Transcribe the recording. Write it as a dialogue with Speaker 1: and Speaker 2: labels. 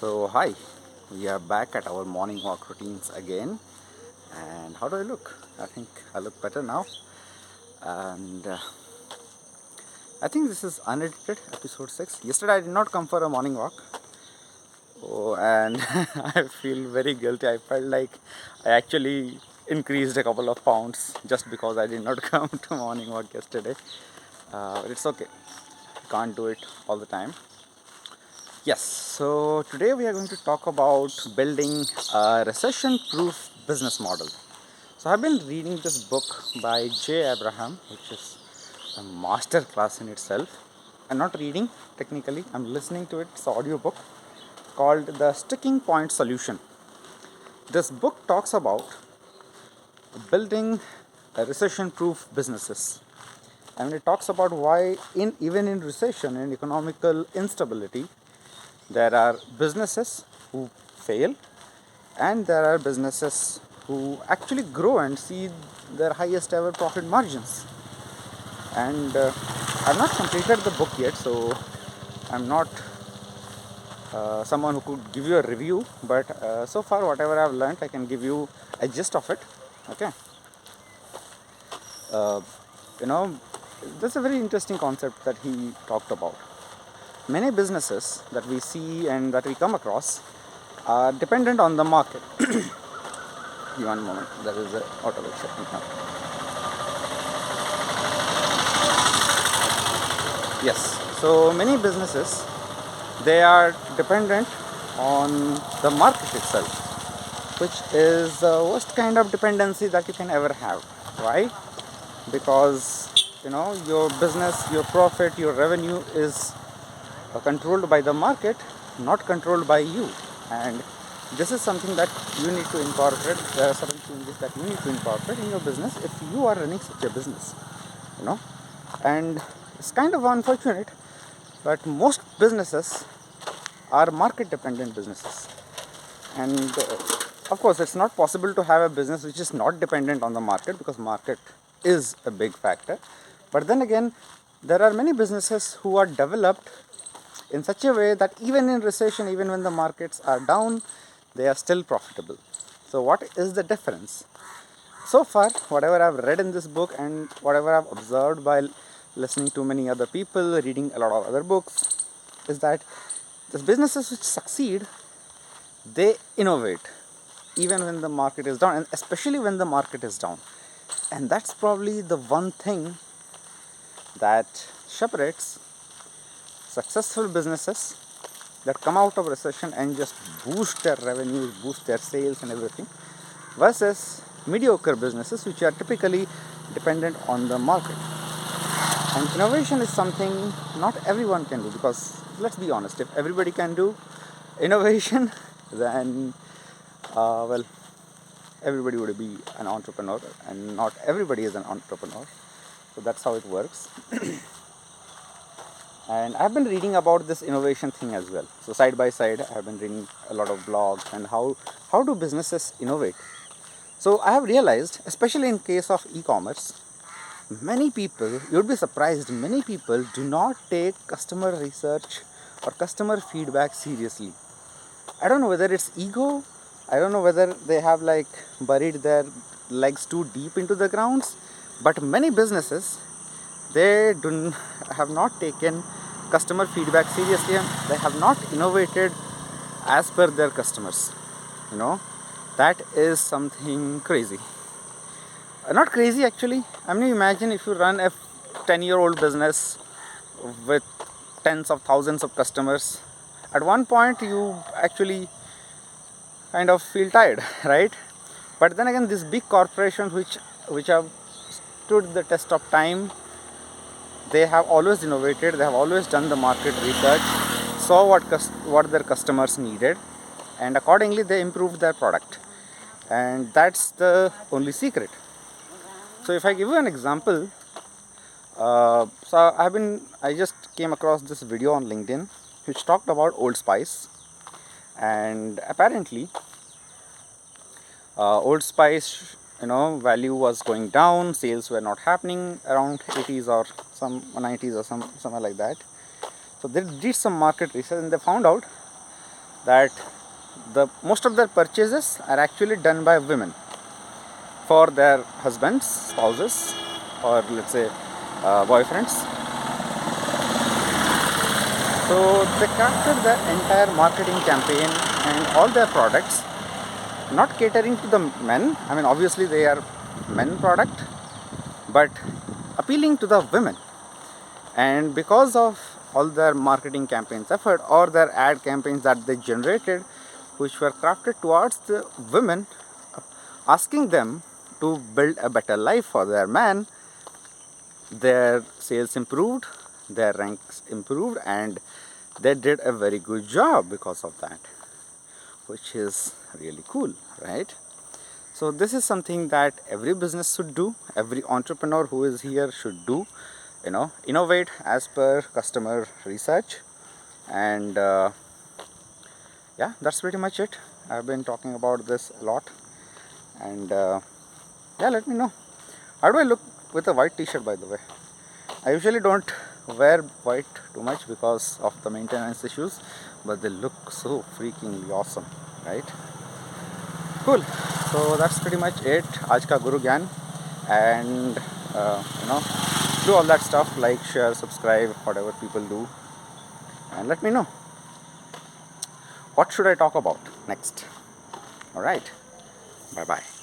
Speaker 1: So, hi, we are back at our morning walk routines again. And how do I look? I think I look better now. And I think this is unedited episode 6. Yesterday I did not come for a morning walk. Oh, and I feel very guilty. I felt like I actually increased a couple of pounds just because I did not come to morning walk yesterday. But it's okay, can't do it all the time. Yes, so today we are going to talk about building a recession proof business model. So I've been reading this book by Jay Abraham, which is a master class in itself. I'm not reading technically, I'm listening to it. It's an audio book called The Sticking Point Solution. This book talks about building a recession proof businesses. And it talks about why even in recession and economical instability, there are businesses who fail and there are businesses who actually grow and see their highest ever profit margins. And I've not completed the book yet, so I'm not someone who could give you a review, but so far whatever I've learned I can give you a gist of it. Okay. uh, you know that's a very interesting concept that he talked about. Many businesses that we see and that we come across are dependent on the market. One moment, there is an auto shutting down. Yes, so many businesses, they are dependent on the market itself, which is the worst kind of dependency that you can ever have. Why? Because your business, your profit, your revenue is controlled by the market, not controlled by you. And this is something that you need to incorporate. There are certain changes that you need to incorporate in your business if you are running such a business. you know and it's kind of unfortunate, but most businesses are market dependent businesses. And of course it's not possible to have a business which is not dependent on the market, because market is a big factor. But then again, there are many businesses who are developed in such a way that even in recession, even when the markets are down, they are still profitable. So what is the difference? So far, whatever I've read in this book and whatever I've observed while listening to many other people, reading a lot of other books, is that the businesses which succeed, they innovate even when the market is down, and especially when the market is down. And that's probably the one thing that separates successful businesses that come out of recession and just boost their revenues, boost their sales and everything, versus mediocre businesses which are typically dependent on the market. And innovation is something not everyone can do, because let's be honest, if everybody can do innovation, then well, everybody would be an entrepreneur, and not everybody is an entrepreneur. So that's how it works. And I've been reading about this innovation thing as well. So side by side, I've been reading a lot of blogs and how do businesses innovate. So I have realized, especially in case of e-commerce, many people, you'd be surprised, many people do not take customer research or customer feedback seriously. I don't know whether it's ego. I don't know whether they have like buried their legs too deep into the grounds. But many businesses, they have not taken customer feedback seriously, and they have not innovated as per their customers. You know, that is something crazy. Not crazy actually. I mean, imagine if you run a 10-year-old business with tens of thousands of customers. At one point, you actually kind of feel tired, right? But then again, these big corporations which have stood the test of time, they have always innovated, they have always done the market research, saw what their customers needed, and accordingly they improved their product. And that's the only secret. So if I give you an example, I just came across this video on LinkedIn which talked about Old Spice. And apparently Old Spice, value was going down, sales were not happening around 80s or some 90s or somewhere like that. So they did some market research and they found out that the most of their purchases are actually done by women for their husbands, spouses, or let's say boyfriends. So they crafted their entire marketing campaign and all their products not catering to the men. I mean, obviously they are men product, but appealing to the women. And because of all their marketing campaigns effort or their ad campaigns that they generated, which were crafted towards the women, asking them to build a better life for their man, their sales improved, their ranks improved, and they did a very good job because of that, which is really cool, right? So this is something that every business should do, every entrepreneur who is here should do, innovate as per customer research. And yeah, that's pretty much it. I've been talking about this a lot. And yeah, let me know, how do I look with a white t-shirt, by the way? I usually don't wear white too much because of the maintenance issues, but they look so freakingly awesome, right? Cool. So that's pretty much it. आज का गुरु ज्ञान. And you know, do all that stuff, like, share, subscribe, whatever people do, and let me know what should I talk about next. All right. Bye bye.